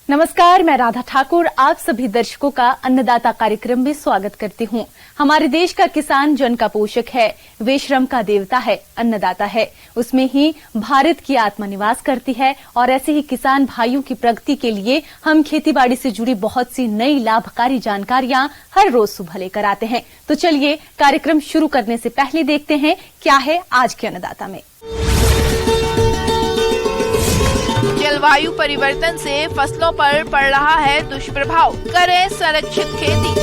नमस्कार, मैं राधा ठाकुर आप सभी दर्शकों का अन्नदाता कार्यक्रम में स्वागत करती हूं। हमारे देश का किसान जन का पोषक है, वे श्रम का देवता है, अन्नदाता है। उसमें ही भारत की आत्मा निवास करती है और ऐसे ही किसान भाइयों की प्रगति के लिए हम खेतीबाड़ी से जुड़ी बहुत सी नई लाभकारी जानकारियां हर रोज सुबह लेकर आते हैं। तो चलिए कार्यक्रम शुरू करने से पहले देखते हैं क्या है आज के अन्नदाता में। जलवायु परिवर्तन से फसलों पर पड़ रहा है दुष्प्रभाव, करें संरक्षित खेती।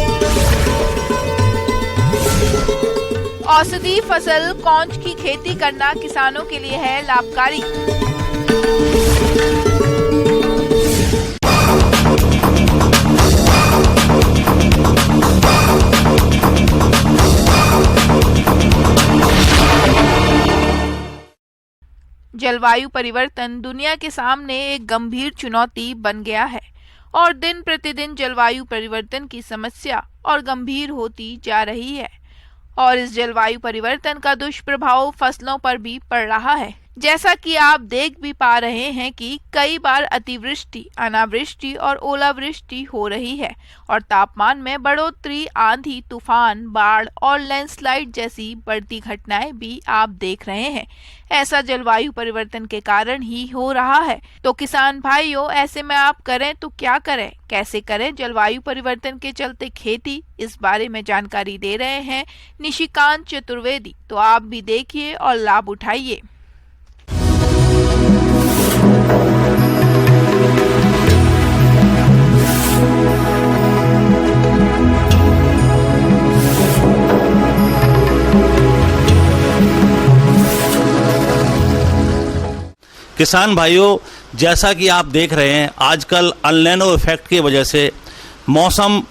औषधि फसल कौंच की खेती करना किसानों के लिए है लाभकारी। जलवायु परिवर्तन दुनिया के सामने एक गंभीर चुनौती बन गया है और दिन प्रतिदिन जलवायु परिवर्तन की समस्या और गंभीर होती जा रही है और इस जलवायु परिवर्तन का दुष्प्रभाव फसलों पर भी पड़ रहा है। जैसा कि आप देख भी पा रहे हैं कि कई बार अतिवृष्टि, अनावृष्टि और ओलावृष्टि हो रही है और तापमान में बढ़ोतरी, आंधी, तूफान, बाढ़ और लैंडस्लाइड जैसी बढ़ती घटनाएं भी आप देख रहे हैं। ऐसा जलवायु परिवर्तन के कारण ही हो रहा है। तो किसान भाइयों, ऐसे में आप करें तो क्या करें, कैसे करें जलवायु परिवर्तन के चलते खेती, इस बारे में जानकारी दे रहे हैं निशिकांत चतुर्वेदी। तो आप भी देखिए और लाभ उठाइए। किसान भाइयों, जैसा कि आप देख रहे हैं आजकल अल्निनो इफेक्ट की वजह से मौसम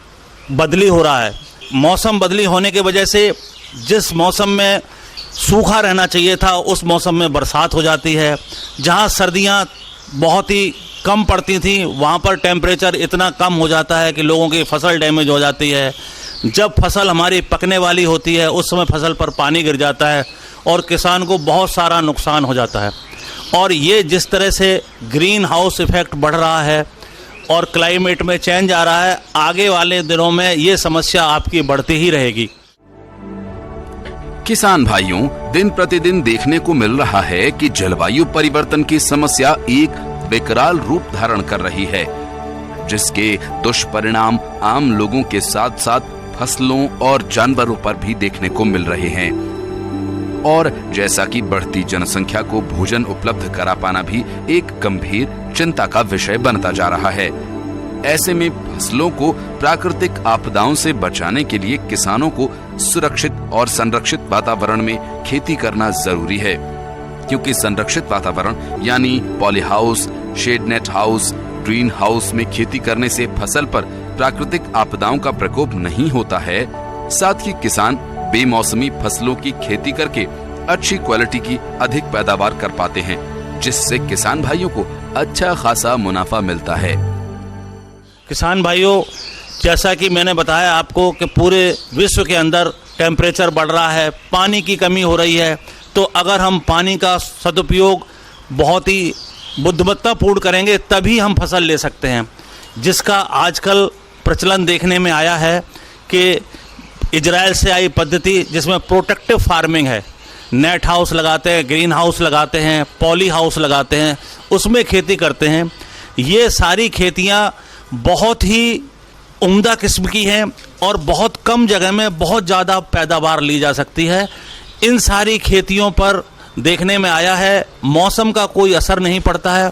बदली हो रहा है। मौसम बदली होने की वजह से जिस मौसम में सूखा रहना चाहिए था उस मौसम में बरसात हो जाती है। जहां सर्दियां बहुत ही कम पड़ती थी वहां पर टेम्परेचर इतना कम हो जाता है कि लोगों की फसल डैमेज हो जाती है। जब फसल हमारी पकने वाली होती है उस समय फसल पर पानी गिर जाता है और किसान को बहुत सारा नुकसान हो जाता है। और ये जिस तरह से ग्रीन हाउस इफेक्ट बढ़ रहा है और क्लाइमेट में चेंज आ रहा है, आगे वाले दिनों में ये समस्या आपकी बढ़ती ही रहेगी। किसान भाइयों, दिन प्रतिदिन देखने को मिल रहा है कि जलवायु परिवर्तन की समस्या एक विकराल रूप धारण कर रही है, जिसके दुष्परिणाम आम लोगों के साथ साथ फसलों और जानवरों पर भी देखने को मिल रहे हैं। और जैसा कि बढ़ती जनसंख्या को भोजन उपलब्ध करा पाना भी एक गंभीर चिंता का विषय बनता जा रहा है। ऐसे में फसलों को प्राकृतिक आपदाओं से बचाने के लिए किसानों को सुरक्षित और संरक्षित वातावरण में खेती करना जरूरी है, क्योंकि संरक्षित वातावरण यानी poly house, shed net house, green house में खेती करने से फसल पर प्राकृतिक आपदाओं का प्रकोप नहीं होता है। साथ ही किसान बेमौसमी फसलों की खेती करके अच्छी क्वालिटी की अधिक पैदावार कर पाते हैं, जिससे किसान भाइयों को अच्छा खासा मुनाफा मिलता है। किसान भाइयों, जैसा कि मैंने बताया आपको कि पूरे विश्व के अंदर टेम्परेचर बढ़ रहा है, पानी की कमी हो रही है। तो अगर हम पानी का सदुपयोग बहुत ही बुद्धिमत्तापूर्ण करेंगे तभी हम फसल ले सकते हैं, जिसका आजकल प्रचलन देखने में आया है कि इजराइल से आई पद्धति जिसमें प्रोटेक्टिव फार्मिंग है, नेट हाउस लगाते हैं, ग्रीन हाउस लगाते हैं, पॉली हाउस लगाते हैं, उसमें खेती करते हैं। ये सारी खेतियां बहुत ही उम्दा किस्म की हैं और बहुत कम जगह में बहुत ज़्यादा पैदावार ली जा सकती है। इन सारी खेतियों पर देखने में आया है मौसम का कोई असर नहीं पड़ता है।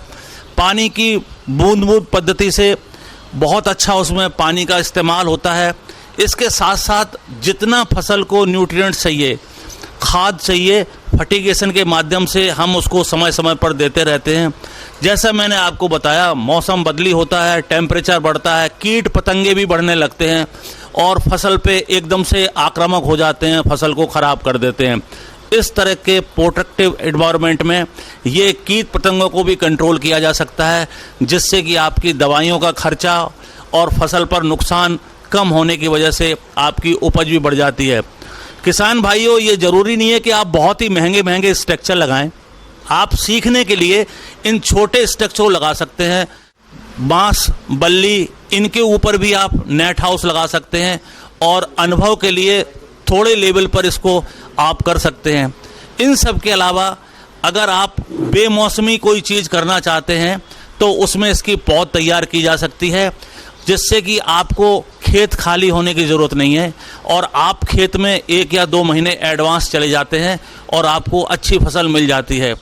पानी की बूंद बूंद पद्धति से बहुत अच्छा उसमें पानी का इस्तेमाल होता है। इसके साथ साथ जितना फसल को न्यूट्रिएंट्स चाहिए, खाद चाहिए, फर्टिगेशन के माध्यम से हम उसको समय समय पर देते रहते हैं। जैसा मैंने आपको बताया, मौसम बदली होता है, टेम्परेचर बढ़ता है, कीट पतंगे भी बढ़ने लगते हैं और फसल पे एकदम से आक्रामक हो जाते हैं, फसल को ख़राब कर देते हैं। इस तरह के प्रोटेक्टिव एनवायरनमेंट में ये कीट पतंगों को भी कंट्रोल किया जा सकता है, जिससे कि आपकी दवाइयों का खर्चा और फसल पर नुकसान कम होने की वजह से आपकी उपज भी बढ़ जाती है। किसान भाइयों, ये ज़रूरी नहीं है कि आप बहुत ही महंगे महंगे स्ट्रक्चर लगाएं। आप सीखने के लिए इन छोटे स्ट्रक्चर लगा सकते हैं। बांस, बल्ली, इनके ऊपर भी आप नेट हाउस लगा सकते हैं और अनुभव के लिए थोड़े लेवल पर इसको आप कर सकते हैं। इन सब के अलावा अगर आप बेमौसमी कोई चीज़ करना चाहते हैं तो उसमें इसकी पौध तैयार की जा सकती है, जिससे कि आपको खेत खाली होने की ज़रूरत नहीं है और आप खेत में 1 या 2 महीने एडवांस चले जाते हैं और आपको अच्छी फसल मिल जाती है।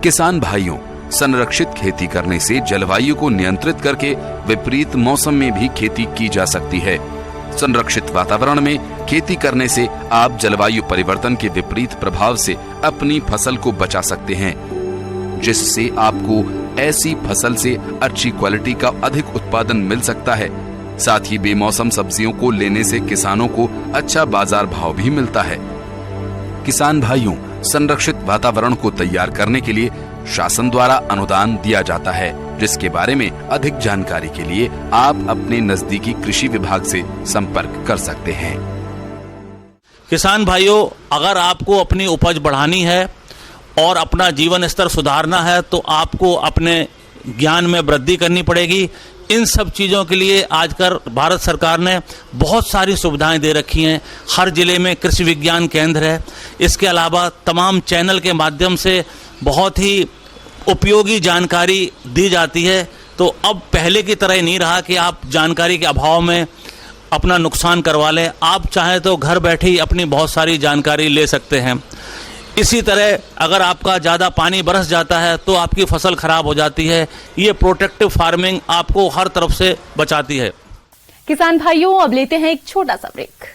किसान भाइयों, संरक्षित खेती करने से जलवायु को नियंत्रित करके विपरीत मौसम में भी खेती की जा सकती है। संरक्षित वातावरण में खेती करने से आप जलवायु परिवर्तन के विपरीत प्रभाव से अपनी फसल को बचा सकते हैं, जिससे आपको ऐसी फसल से अच्छी क्वालिटी का अधिक उत्पादन मिल सकता है। साथ ही बेमौसम सब्जियों को लेने से किसानों को अच्छा बाजार भाव भी मिलता है। किसान भाइयों, संरक्षित वातावरण को तैयार करने के लिए शासन द्वारा अनुदान दिया जाता है, जिसके बारे में अधिक जानकारी के लिए आप अपने नजदीकी कृषि विभाग से संपर्क कर सकते हैं। किसान भाइयों, अगर आपको अपनी उपज बढ़ानी है और अपना जीवन स्तर सुधारना है तो आपको अपने ज्ञान में वृद्धि करनी पड़ेगी। इन सब चीज़ों के लिए आजकल भारत सरकार ने बहुत सारी सुविधाएं दे रखी हैं। हर ज़िले में कृषि विज्ञान केंद्र है। इसके अलावा तमाम चैनल के माध्यम से बहुत ही उपयोगी जानकारी दी जाती है। तो अब पहले की तरह नहीं रहा कि आप जानकारी के अभाव में अपना नुकसान करवा लें। आप चाहें तो घर बैठे ही अपनी बहुत सारी जानकारी ले सकते हैं। इसी तरह अगर आपका ज़्यादा पानी बरस जाता है तो आपकी फसल खराब हो जाती है। ये प्रोटेक्टिव फार्मिंग आपको हर तरफ से बचाती है। किसान भाइयों, अब लेते हैं एक छोटा सा ब्रेक।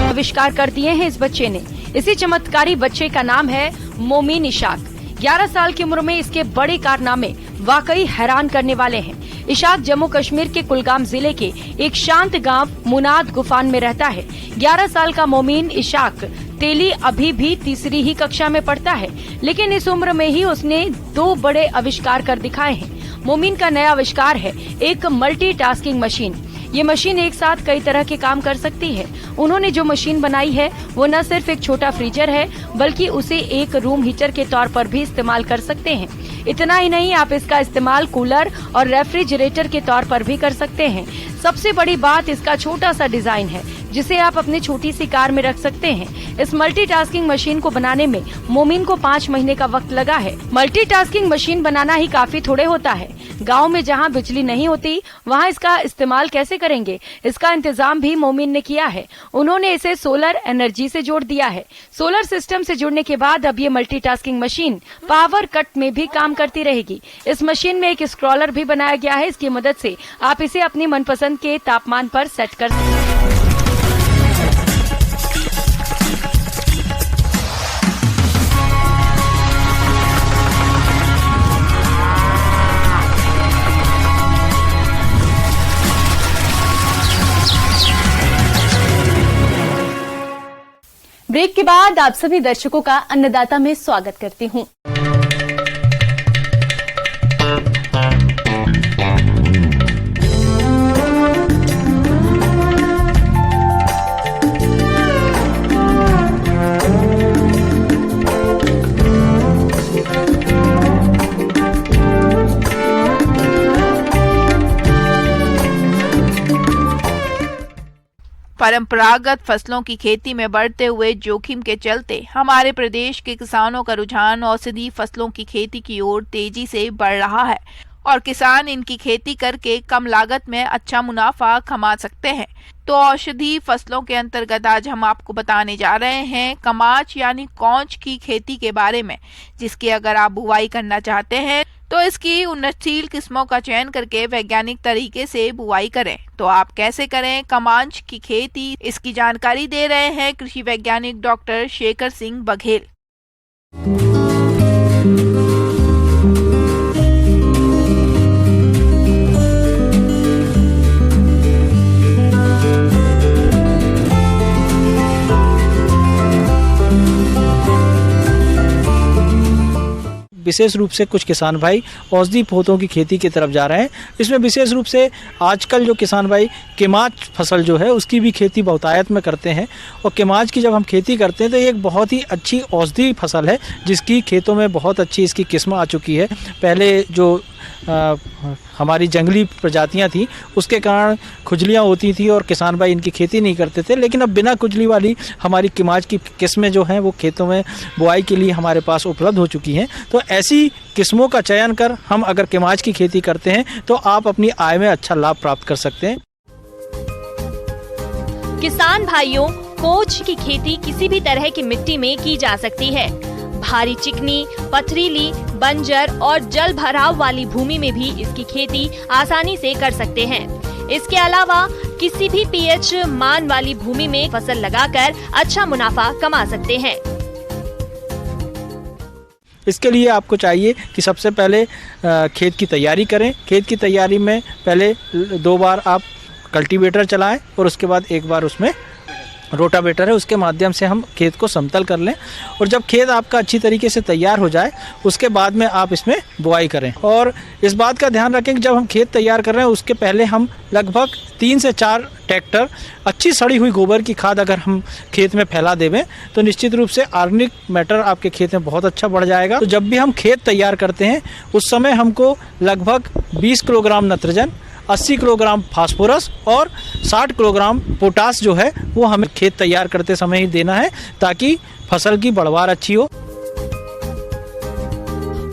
आविष्कार कर दिए हैं इस बच्चे ने। इसी चमत्कारी बच्चे का नाम है मोमीन इशाक। 11 साल की उम्र में इसके बड़े कारनामे वाकई हैरान करने वाले हैं। इशाक जम्मू कश्मीर के कुलगाम जिले के एक शांत गांव मुनाद गुफान में रहता है। 11 साल का मोमीन इशाक तेली अभी भी तीसरी ही कक्षा में पढ़ता है, लेकिन इस उम्र में ही उसने 2 बड़े आविष्कार कर दिखाए हैं। मोमीन का नया आविष्कार है एक मल्टीटास्किंग मशीन। ये मशीन एक साथ कई तरह के काम कर सकती है। उन्होंने जो मशीन बनाई है वो न सिर्फ एक छोटा फ्रीजर है, बल्कि उसे एक रूम हीटर के तौर पर भी इस्तेमाल कर सकते हैं। इतना ही नहीं, आप इसका इस्तेमाल कूलर और रेफ्रिजरेटर के तौर पर भी कर सकते हैं। सबसे बड़ी बात इसका छोटा सा डिजाइन है, जिसे आप अपनी छोटी सी कार में रख सकते हैं। इस मल्टीटास्किंग मशीन को बनाने में मोमीन को 5 महीने का वक्त लगा है। मल्टीटास्किंग मशीन बनाना ही काफी थोड़े होता है। गांव में जहां बिजली नहीं होती वहां इसका इस्तेमाल कैसे करेंगे, इसका इंतजाम भी मोमीन ने किया है। उन्होंने इसे सोलर एनर्जी से जोड़ दिया है। सोलर सिस्टम से जुड़ने के बाद अब ये मल्टीटास्किंग मशीन पावर कट में भी काम करती रहेगी। इस मशीन में एक स्क्रॉलर भी बनाया गया है। इसकी मदद से आप इसे अपनी मनपसंद के तापमान पर सेट कर सकते हैं। ब्रेक के बाद आप सभी दर्शकों का अन्नदाता में स्वागत करती हूं। परंपरागत फसलों की खेती में बढ़ते हुए जोखिम के चलते हमारे प्रदेश के किसानों का रुझान औषधि फसलों की खेती की ओर तेजी से बढ़ रहा है और किसान इनकी खेती करके कम लागत में अच्छा मुनाफा कमा सकते हैं। तो औषधि फसलों के अंतर्गत आज हम आपको बताने जा रहे हैं कमाच यानी कौच की खेती के बारे में, जिसकी अगर आप बुवाई करना चाहते हैं तो इसकी उन्नतशील किस्मों का चयन करके वैज्ञानिक तरीके से बुवाई करें। तो आप कैसे करें कमाच की खेती, इसकी जानकारी दे रहे हैं कृषि वैज्ञानिक डॉक्टर शेखर सिंह बघेल। विशेष रूप से कुछ किसान भाई औषधि पौधों की खेती की तरफ जा रहे हैं। इसमें विशेष रूप से आजकल जो किसान भाई केमाच फसल जो है उसकी भी खेती बहुतायत में करते हैं। और केमाच की जब हम खेती करते हैं तो ये एक बहुत ही अच्छी औषधि फसल है जिसकी खेतों में बहुत अच्छी इसकी किस्म आ चुकी है। पहले जो हमारी जंगली प्रजातियां थी उसके कारण खुजलियां होती थी और किसान भाई इनकी खेती नहीं करते थे, लेकिन अब बिना खुजली वाली हमारी केमाच की किस्में जो हैं वो खेतों में बुआई के लिए हमारे पास उपलब्ध हो चुकी हैं। तो ऐसी किस्मों का चयन कर हम अगर केमाच की खेती करते हैं तो आप अपनी आय में अच्छा लाभ प्राप्त कर सकते हैं। किसान भाइयों, कोच की खेती किसी भी तरह की मिट्टी में की जा सकती है। भारी चिकनी, पथरीली, बंजर और जल भराव वाली भूमि में भी इसकी खेती आसानी से कर सकते हैं। इसके अलावा किसी भी पीएच मान वाली भूमि में फसल लगाकर अच्छा मुनाफा कमा सकते हैं। इसके लिए आपको चाहिए कि सबसे पहले खेत की तैयारी करें। खेत की तैयारी में पहले 2 बार आप कल्टीवेटर चलाएं और उसके बाद 1 बार उसमें रोटावेटर है उसके माध्यम से हम खेत को समतल कर लें। और जब खेत आपका अच्छी तरीके से तैयार हो जाए उसके बाद में आप इसमें बुआई करें। और इस बात का ध्यान रखें कि जब हम खेत तैयार कर रहे हैं उसके पहले हम लगभग 3 से 4 ट्रैक्टर अच्छी सड़ी हुई गोबर की खाद अगर हम खेत में फैला देवें तो निश्चित रूप से ऑर्गेनिक मैटर आपके खेत में बहुत अच्छा बढ़ जाएगा। तो जब भी हम खेत तैयार करते हैं उस समय हमको लगभग 20 किलोग्राम नत्रजन, 80 किलोग्राम फास्फोरस और 60 किलोग्राम पोटास जो है वो हमें खेत तैयार करते समय ही देना है ताकि फसल की बढ़वार अच्छी हो।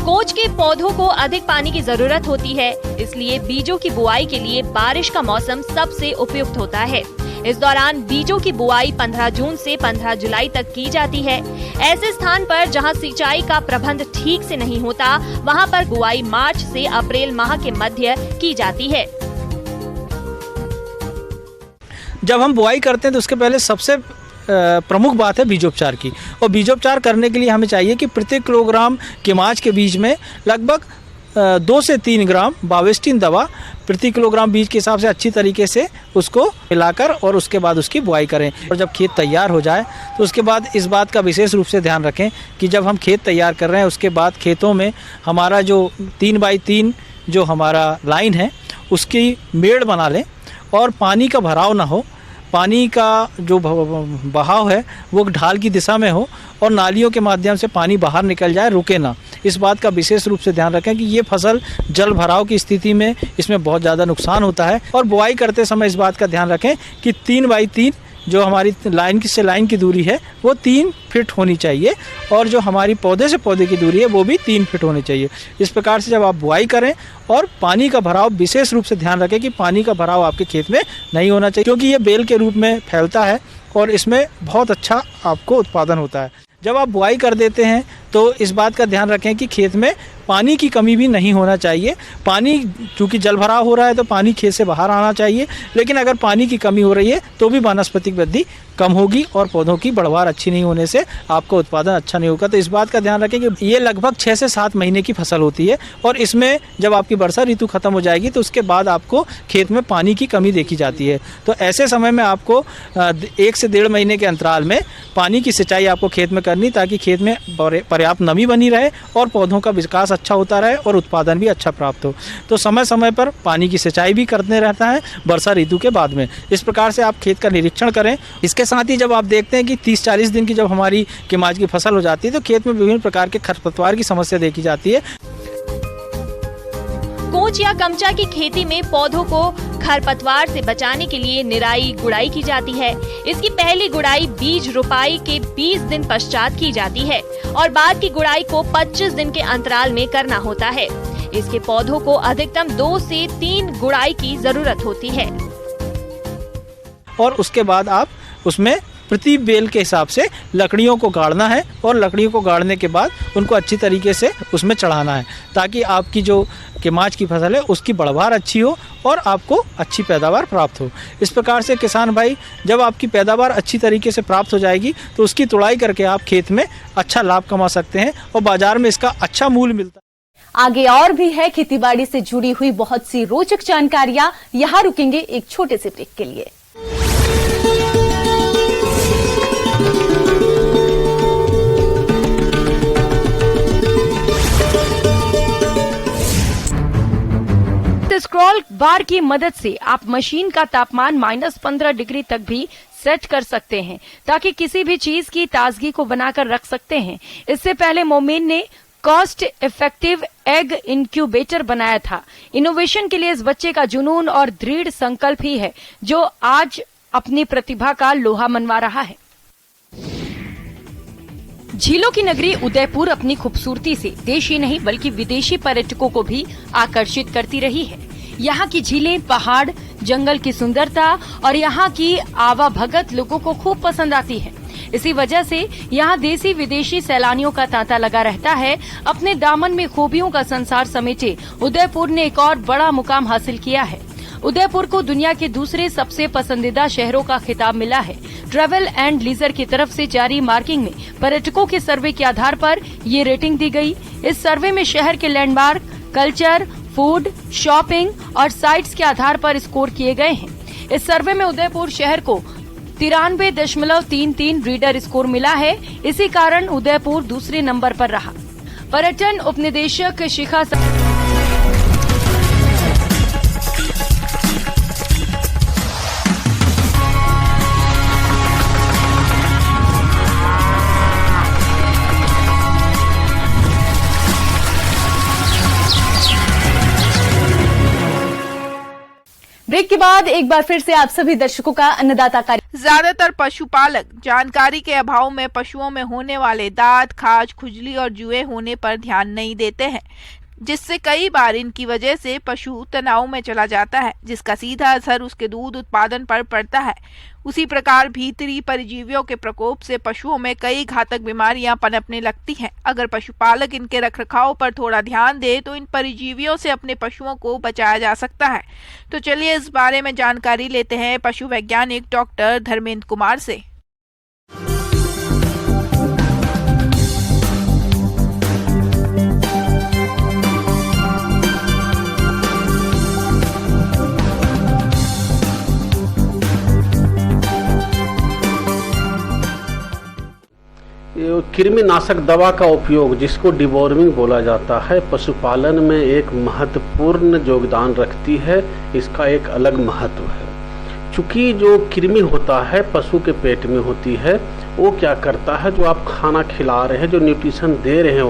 कोच के पौधों को अधिक पानी की जरूरत होती है, इसलिए बीजों की बुआई के लिए बारिश का मौसम सबसे उपयुक्त होता है। इस दौरान बीजों की बुआई 15 जून से 15 जुलाई तक की जाती है। ऐसे स्थान पर जहां सिंचाई का प्रबंध ठीक से नहीं होता, वहां पर बुआई मार्च से अप्रैल माह के मध्य की जाती है। जब हम बुआई करते हैं तो उसके पहले सबसे प्रमुख बात है बीजोपचार की। और बीजोपचार करने के लिए हमें चाहिए कि प्रति किलोग्राम केमाच के बीज में लगभग 2 से 3 ग्राम बावेस्टिन दवा प्रति किलोग्राम बीज के हिसाब से अच्छी तरीके से उसको मिलाकर और उसके बाद उसकी बुआई करें। और जब खेत तैयार हो जाए तो उसके बाद इस बात का विशेष रूप से ध्यान रखें कि जब हम खेत तैयार कर रहे हैं उसके बाद खेतों में हमारा जो 3x3 जो हमारा लाइन है उसकी मेड़ बना लें और पानी का भराव ना हो। पानी का जो बहाव है वो ढाल की दिशा में हो और नालियों के माध्यम से पानी बाहर निकल जाए, रुके ना। इस बात का विशेष रूप से ध्यान रखें कि ये फसल जल भराव की स्थिति में इसमें बहुत ज़्यादा नुकसान होता है। और बुआई करते समय इस बात का ध्यान रखें कि 3x3 जो हमारी लाइन से लाइन की दूरी है वो 3 फीट होनी चाहिए और जो हमारी पौधे से पौधे की दूरी है वो भी 3 फीट होनी चाहिए। इस प्रकार से जब आप बुआई करें और पानी का भराव विशेष रूप से ध्यान रखें कि पानी का भराव आपके खेत में नहीं होना चाहिए, क्योंकि ये बेल के रूप में फैलता है और इसमें बहुत अच्छा आपको उत्पादन होता है। जब आप बुआई कर देते हैं तो इस बात का ध्यान रखें कि खेत में पानी की कमी भी नहीं होना चाहिए। पानी चूँकि जल भराव हो रहा है तो पानी खेत से बाहर आना चाहिए, लेकिन अगर पानी की कमी हो रही है तो भी वानस्पतिक वृद्धि कम होगी और पौधों की बढ़वार अच्छी नहीं होने से आपका उत्पादन अच्छा नहीं होगा। तो इस बात का ध्यान रखें कि ये लगभग 6 से 7 महीने की फसल होती है और इसमें जब आपकी वर्षा ऋतु खत्म हो जाएगी तो उसके बाद आपको खेत में पानी की कमी देखी जाती है। तो ऐसे समय में आपको 1 से 1.5 महीने के अंतराल में पानी की सिंचाई आपको खेत में करनी ताकि खेत में पर्याप्त नमी बनी रहे और पौधों का विकास अच्छा होता रहे और उत्पादन भी अच्छा प्राप्त हो। तो समय समय पर पानी की सिंचाई भी करते रहता है वर्षा ऋतु के बाद में। इस प्रकार से आप खेत का निरीक्षण करें। इसके साथ ही जब आप देखते हैं कि 30-40 दिन की जब हमारी केमाच की फसल हो जाती है तो खेत में विभिन्न प्रकार के खरपतवार की समस्या देखी जाती है। कोच या कमचा की खेती में पौधों को खरपतवार से बचाने के लिए निराई गुड़ाई की जाती है। इसकी पहली गुड़ाई बीज रोपाई के 20 दिन पश्चात की जाती है और बाद की गुड़ाई को 25 दिन के अंतराल में करना होता है। इसके पौधों को अधिकतम 2 से 3 गुड़ाई की जरूरत होती है। और उसके बाद आप उसमें प्रति बेल के हिसाब से लकड़ियों को गाड़ना है और लकड़ियों को गाड़ने के बाद उनको अच्छी तरीके से उसमें चढ़ाना है ताकि आपकी जो केमाच की फसल है उसकी बढ़वार अच्छी हो और आपको अच्छी पैदावार प्राप्त हो। इस प्रकार से किसान भाई जब आपकी पैदावार अच्छी तरीके से प्राप्त हो जाएगी तो उसकी तुड़ाई करके आप खेत में अच्छा लाभ कमा सकते हैं और बाजार में इसका अच्छा मूल्य मिलता है। आगे और भी है खेतीबाड़ी से जुड़ी हुई बहुत सी रोचक जानकारियां। यहाँ रुकेंगे एक छोटे से ब्रेक के लिए। कंट्रोल बार की मदद से आप मशीन का तापमान -15 डिग्री तक भी सेट कर सकते हैं ताकि किसी भी चीज की ताजगी को बनाकर रख सकते हैं। इससे पहले मोमीन ने कॉस्ट इफेक्टिव एग इंक्यूबेटर बनाया था। इनोवेशन के लिए इस बच्चे का जुनून और दृढ़ संकल्प ही है जो आज अपनी प्रतिभा का लोहा मनवा रहा है। झीलों की नगरी उदयपुर अपनी खूबसूरती से देश ही नहीं बल्कि विदेशी पर्यटकों को भी आकर्षित करती रही है। यहाँ की झीलें, पहाड़, जंगल की सुंदरता और यहाँ की आवाभगत लोगों को खूब पसंद आती है। इसी वजह से यहाँ देसी विदेशी सैलानियों का तांता लगा रहता है। अपने दामन में खूबियों का संसार समेटे उदयपुर ने एक और बड़ा मुकाम हासिल किया है। उदयपुर को दुनिया के दूसरे सबसे पसंदीदा शहरों का खिताब मिला है। ट्रैवल एंड लीजर की तरफ से जारी मार्किंग में पर्यटकों के सर्वे के आधार पर ये रेटिंग दी गई। इस सर्वे में शहर के लैंडमार्क, कल्चर, फूड, शॉपिंग और साइट्स के आधार पर स्कोर किए गए हैं। इस सर्वे में उदयपुर शहर को 93.33 रीडर स्कोर मिला है। इसी कारण उदयपुर दूसरे नंबर पर रहा। पर्यटन उपनिदेशक शिखा ब्रेक के बाद एक बार फिर से आप सभी दर्शकों का अन्नदाता कार्यक्रम। ज्यादातर पशुपालक जानकारी के अभाव में पशुओं में होने वाले दांत, खाज, खुजली और जुए होने पर ध्यान नहीं देते हैं, जिससे कई बार इनकी वजह से पशु तनाव में चला जाता है, जिसका सीधा असर उसके दूध उत्पादन पर पड़ता है। उसी प्रकार भीतरी परजीवियों के प्रकोप से पशुओं में कई घातक बीमारियां पनपने लगती हैं। अगर पशुपालक इनके रखरखाव पर थोड़ा ध्यान दे तो इन परजीवियों से अपने पशुओं को बचाया जा सकता है। तो चलिए इस बारे में जानकारी लेते हैं पशु वैज्ञानिक डॉक्टर धर्मेंद्र कुमार से। कृमिनाशक दवा का उपयोग, जिसको डिवॉर्मिंग बोला जाता है, पशुपालन में एक महत्वपूर्ण योगदान रखती है। इसका एक अलग महत्व है। चूंकि जो कृमि होता है पशु के पेट में होती है, वो क्या करता है, जो आप खाना खिला रहे हैं, जो न्यूट्रिशन दे रहे हैं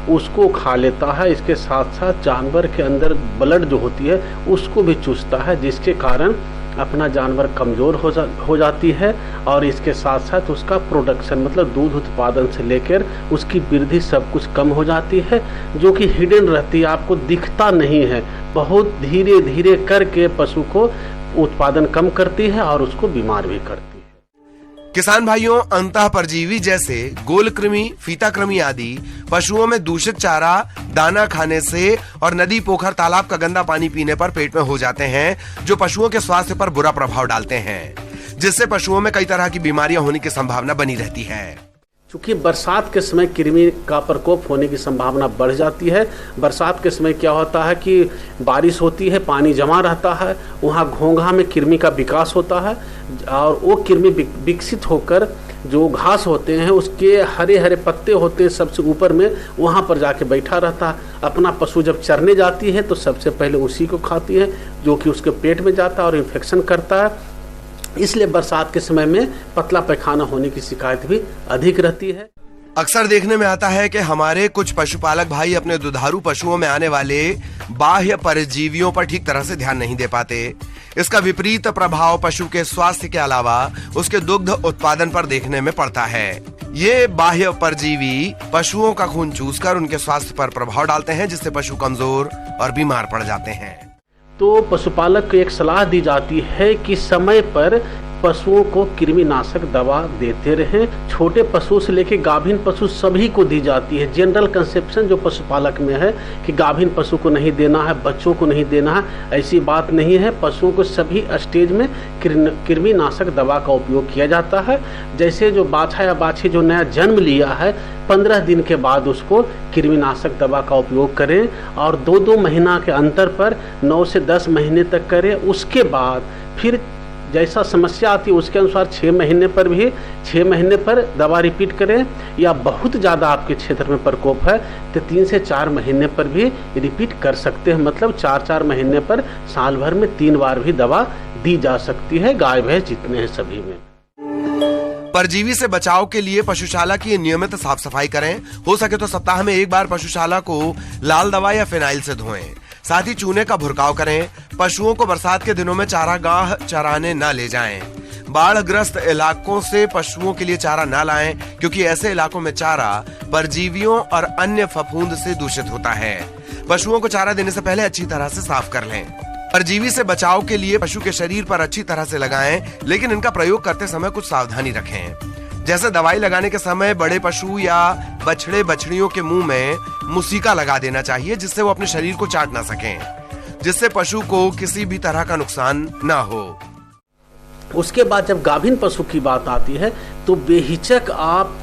उसको खा लेता है। इसके साथ साथ जानवर के अंदर ब्लड जो होती है उसको भी चूसता है, जिसके कारण अपना जानवर कमज़ोर हो जाती है। और इसके साथ साथ उसका प्रोडक्शन, मतलब दूध उत्पादन से लेकर उसकी वृद्धि सब कुछ कम हो जाती है, जो कि हिडन रहती है, आपको दिखता नहीं है। बहुत धीरे धीरे करके पशु को उत्पादन कम करती है और उसको बीमार भी करती है। किसान भाइयों, अंतः परजीवी जैसे गोलकृमि, फीताकृमि आदि पशुओं में दूषित चारा, दाना खाने से और नदी, पोखर, तालाब का गंदा पानी पीने पर पेट में हो जाते हैं, जो पशुओं के स्वास्थ्य पर बुरा प्रभाव डालते हैं, जिससे पशुओं में कई तरह की बीमारियां होने की संभावना बनी रहती है। क्योंकि बरसात के समय कृमि का प्रकोप होने की संभावना बढ़ जाती है। बरसात के समय क्या होता है कि बारिश होती है, पानी जमा रहता है, वहाँ घोंघा में कृमि का विकास होता है और वो कृमि विकसित होकर जो घास होते हैं उसके हरे हरे पत्ते होते हैं सबसे ऊपर में, वहाँ पर जाके बैठा रहता है। अपना पशु जब चरने जाती है तो सबसे पहले उसी को खाती है, जो कि उसके पेट में जाता है और इन्फेक्शन करता है। इसलिए बरसात के समय में पतला पैखाना होने की शिकायत भी अधिक रहती है। अक्सर देखने में आता है कि हमारे कुछ पशुपालक भाई अपने दुधारू पशुओं में आने वाले बाह्य परजीवियों पर ठीक तरह से ध्यान नहीं दे पाते। इसका विपरीत प्रभाव पशु के स्वास्थ्य के अलावा उसके दुग्ध उत्पादन पर देखने में पड़ता है। ये बाह्य परजीवी पशुओं का खून चूसकर उनके स्वास्थ्य पर प्रभाव डालते हैं, जिससे पशु कमजोर और बीमार पड़ जाते हैं। तो पशुपालक को एक सलाह दी जाती है कि समय पर पशुओं को कृमिनाशक दवा देते रहें। छोटे पशु से लेकर गाभिन पशु सभी को दी जाती है। जनरल कंसेप्शन जो पशुपालक में है कि गाभिन पशु को नहीं देना है, बच्चों को नहीं देना है, ऐसी बात नहीं है। पशुओं को सभी स्टेज में कृमिनाशक दवा का उपयोग किया जाता है। जैसे जो बाछा या बाछी जो नया जन्म लिया है, 15 दिन के बाद उसको कृमिनाशक दवा का उपयोग करें और 2-2 महीना के अंतर पर 9 से 10 महीने तक करें। उसके बाद फिर जैसा समस्या आती है उसके अनुसार 6 महीने पर भी 6 महीने पर दवा रिपीट करें, या बहुत ज़्यादा आपके क्षेत्र में प्रकोप है तो 3 से 4 महीने पर भी रिपीट कर सकते हैं। मतलब 4-4 महीने पर साल भर में 3 बार भी दवा दी जा सकती है गाय भैंस जितने हैं सभी में। परजीवी से बचाव के लिए पशुशाला की नियमित साफ सफाई करें। हो सके तो सप्ताह में 1 बार पशुशाला को लाल दवा या फिनाइल से धोएं। साथ ही चूने का भुरकाव करें। पशुओं को बरसात के दिनों में चारागाह चराने न ले जाएं। बाढ़ ग्रस्त इलाकों से पशुओं के लिए चारा न लाएं, क्योंकि ऐसे इलाकों में चारा परजीवियों और अन्य फफूंद से दूषित होता है। पशुओं को चारा देने से पहले अच्छी तरह से साफ कर लें। परजीवी से बचाव के लिए पशु के शरीर पर अच्छी तरह से लगाएं, लेकिन इनका प्रयोग करते समय कुछ सावधानी रखें। जैसे दवाई लगाने के समय बड़े पशु या बछड़े बछड़ियों के मुंह में मुसीका लगा देना चाहिए, जिससे वो अपने शरीर को चाट ना सकें, जिससे पशु को किसी भी तरह का नुकसान ना हो। उसके बाद जब गाभिन पशु की बात आती है तो बेहिचक आप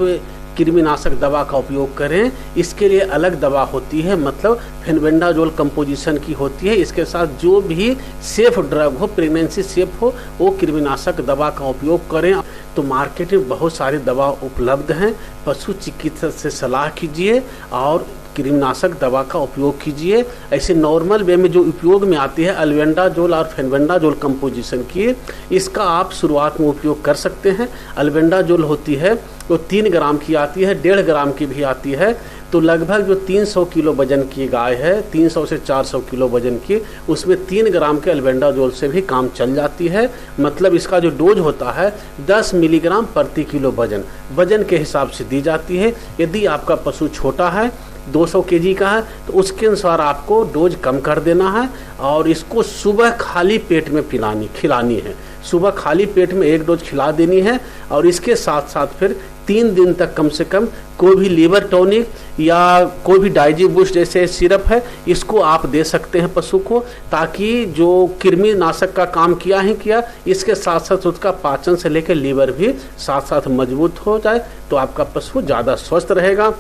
कृमिनाशक दवा का उपयोग करें। इसके लिए अलग दवा होती है, मतलब फेनबेंडाजोल कंपोजिशन की होती है। इसके साथ जो भी सेफ ड्रग हो, प्रेगनेंसी सेफ हो, वो कृमिनाशक दवा का उपयोग करें। तो मार्केट में बहुत सारी दवा उपलब्ध हैं। पशु चिकित्सक से सलाह कीजिए और कृमिनाशक दवा का उपयोग कीजिए। ऐसे नॉर्मल वे में जो उपयोग में आती है अल्बेंडाजोल और फेनबेंडाजोल कंपोजिशन की, इसका आप शुरुआत में उपयोग कर सकते हैं। अल्बेंडाजोल होती है वो 3 ग्राम की आती है, 1.5 ग्राम की भी आती है। तो लगभग जो 300 किलो वजन की गाय है, 300 से 400 किलो वजन की, उसमें 3 ग्राम के अल्बेंडाजोल से भी काम चल जाती है। मतलब इसका जो डोज होता है 10 मिलीग्राम प्रति किलो वजन के हिसाब से दी जाती है। यदि आपका पशु छोटा है, 200 केजी का है, तो उसके अनुसार आपको डोज कम कर देना है और इसको सुबह खाली पेट में खिलानी है। सुबह खाली पेट में 1 डोज खिला देनी है और इसके साथ साथ फिर 3 दिन तक कम से कम कोई भी लीवर टॉनिक या कोई भी डाइजी बूस्ट जैसे सिरप है, इसको आप दे सकते हैं पशु को, ताकि जो कृमिनाशक का काम किया, इसके साथ साथ उसका पाचन से लेकर लीवर भी साथ साथ मजबूत हो जाए, तो आपका पशु ज़्यादा स्वस्थ रहेगा।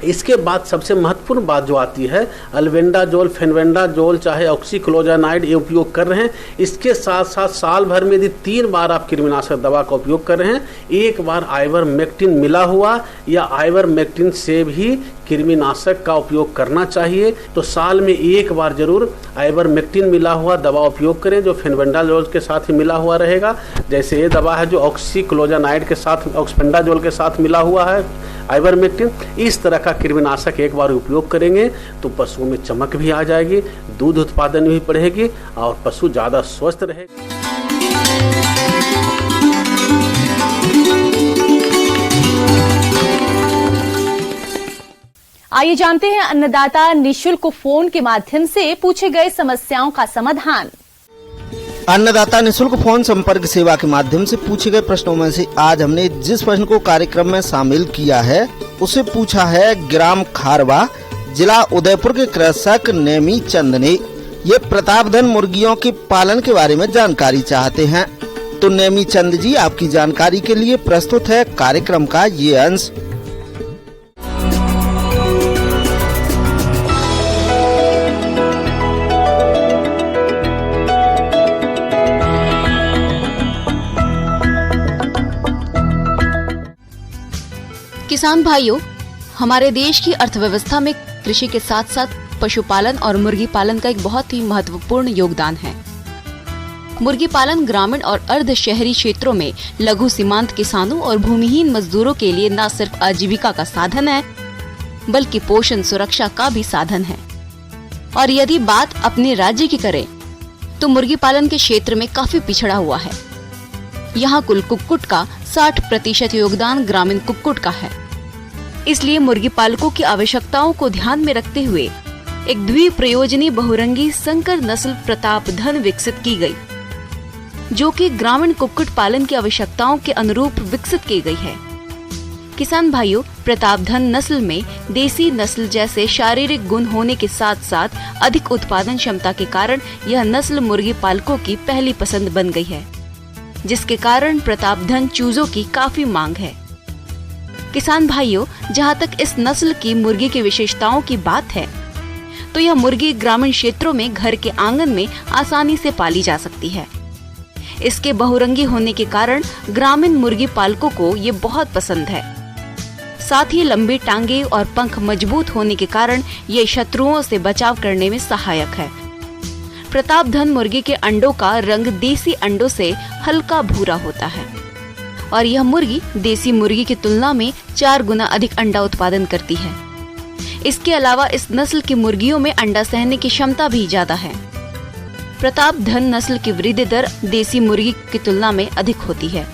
इसके बाद सबसे महत्वपूर्ण बात जो आती है, अल्बेंडाजोल, फेनबेंडाजोल चाहे ऑक्सीक्लोजानाइड ये उपयोग कर रहे हैं। इसके साथ साथ साल भर में यदि 3 बार आप कृमिनाशक दवा का उपयोग कर रहे हैं, 1 बार आइवरमेक्टिन मिला हुआ या आइवरमेक्टिन से भी कृमिनाशक का उपयोग करना चाहिए। तो साल में 1 बार जरूर आइवरमेक्टिन मिला हुआ दवा उपयोग करें, जो फेनबेंडाजोल के साथ ही मिला हुआ रहेगा। जैसे ये दवा है जो ऑक्सीक्लोजानाइड के साथ, ऑक्सपेंडाजोल के साथ मिला हुआ है आइवरमेक्टिन। इस तरह का कृमिनाशक 1 बार उपयोग करेंगे तो पशुओं में चमक भी आ जाएगी, दूध उत्पादन भी बढ़ेगी और पशु ज़्यादा स्वस्थ रहेगा। आइए जानते हैं अन्नदाता निशुल्क फोन के माध्यम से पूछे गए समस्याओं का समाधान। अन्नदाता निशुल्क फोन संपर्क सेवा के माध्यम से पूछे गए प्रश्नों में से आज हमने जिस प्रश्न को कार्यक्रम में शामिल किया है उसे पूछा है ग्राम खारवा, जिला उदयपुर के कृषक नेमी चंद ने। ये प्रतापधन मुर्गियों के पालन के बारे में जानकारी चाहते हैं। तो नेमी चंद जी, आपकी जानकारी के लिए प्रस्तुत है कार्यक्रम का ये अंश। किसान भाइयों, हमारे देश की अर्थव्यवस्था में कृषि के साथ साथ पशुपालन और मुर्गी पालन का एक बहुत ही महत्वपूर्ण योगदान है। मुर्गी पालन ग्रामीण और अर्ध शहरी क्षेत्रों में लघु सीमांत किसानों और भूमिहीन मजदूरों के लिए न सिर्फ आजीविका का साधन है, बल्कि पोषण सुरक्षा का भी साधन है। और यदि बात अपने राज्य की करें तो मुर्गी पालन के क्षेत्र में काफी पिछड़ा हुआ है। यहाँ कुल कुक्कुट का 60% योगदान ग्रामीण कुक्कुट का है। इसलिए मुर्गी पालकों की आवश्यकताओं को ध्यान में रखते हुए एक द्विप्रयोजनी बहुरंगी संकर नस्ल प्रतापधन विकसित की गई, जो कि ग्रामीण कुक्कुट पालन की आवश्यकताओं के अनुरूप विकसित की गई है। किसान भाइयों, प्रतापधन नस्ल में देसी नस्ल जैसे शारीरिक गुण होने के साथ साथ अधिक उत्पादन क्षमता के कारण यह नस्ल मुर्गी पालकों की पहली पसंद बन गई है, जिसके कारण प्रतापधन चूजों की काफी मांग है। किसान भाइयों, जहां तक इस नस्ल की मुर्गी की विशेषताओं की बात है, तो यह मुर्गी ग्रामीण क्षेत्रों में घर के आंगन में आसानी से पाली जा सकती है। इसके बहुरंगी होने के कारण ग्रामीण मुर्गी पालकों को ये बहुत पसंद है। साथ ही लंबी टांगे और पंख मजबूत होने के कारण ये शत्रुओं से बचाव करने में सहायक है। प्रतापधन मुर्गी के अंडों का रंग देसी अंडों से हल्का भूरा होता है और यह मुर्गी देसी मुर्गी की तुलना में 4 गुना अधिक अंडा उत्पादन करती है। इसके अलावा इस नस्ल की मुर्गियों में अंडा सहने की क्षमता भी ज्यादा है। प्रतापधन नस्ल की वृद्धि दर देसी मुर्गी की तुलना में अधिक होती है।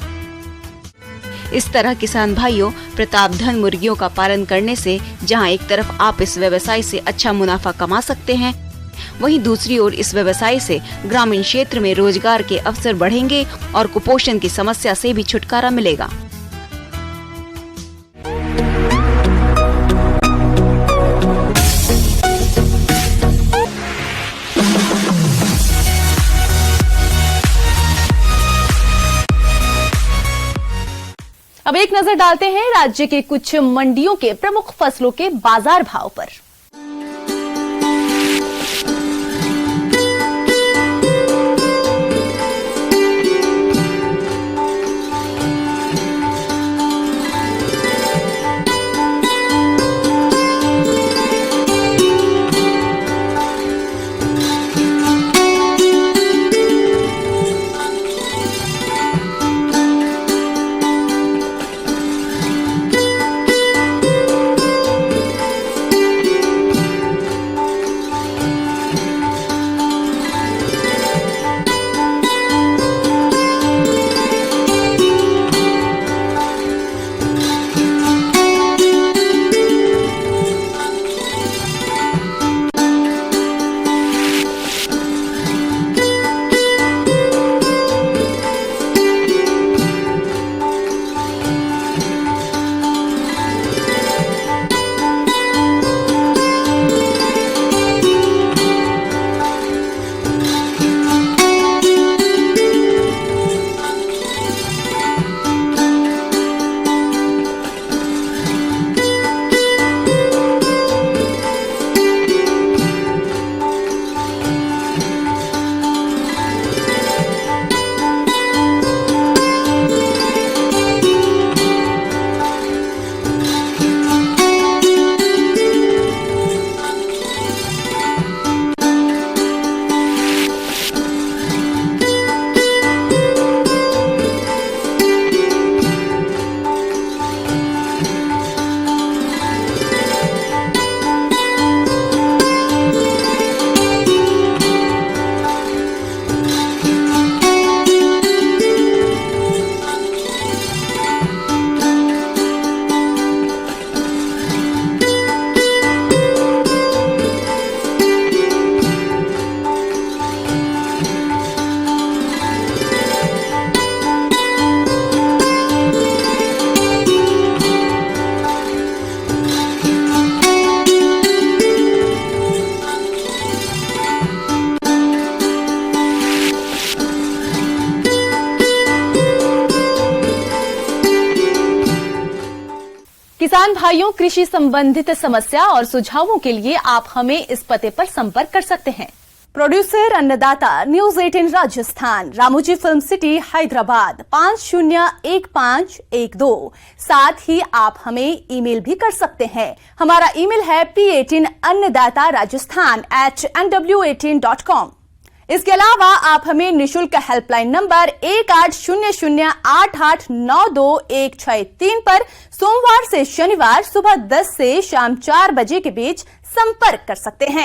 इस तरह किसान भाइयों, प्रतापधन मुर्गियों का पालन करने से जहां एक तरफ आप इस व्यवसाय से अच्छा मुनाफा कमा सकते हैं, वहीं दूसरी ओर इस व्यवसाय से ग्रामीण क्षेत्र में रोजगार के अवसर बढ़ेंगे और कुपोषण की समस्या से भी छुटकारा मिलेगा। अब एक नजर डालते हैं राज्य के कुछ मंडियों के प्रमुख फसलों के बाजार भाव पर। किसान भाइयों, कृषि संबंधित समस्या और सुझावों के लिए आप हमें इस पते पर संपर्क कर सकते हैं। प्रोड्यूसर अन्नदाता news 18 Rajasthan, Ramoji film city Hyderabad 501512। साथ ही आप हमें ईमेल भी कर सकते हैं। हमारा ईमेल है p18annadataraajasthan@nw18.com। इसके अलावा आप हमें निशुल्क हेल्पलाइन नंबर 180088921613 पर सोमवार से शनिवार सुबह 10 से शाम 4 बजे के बीच संपर्क कर सकते हैं।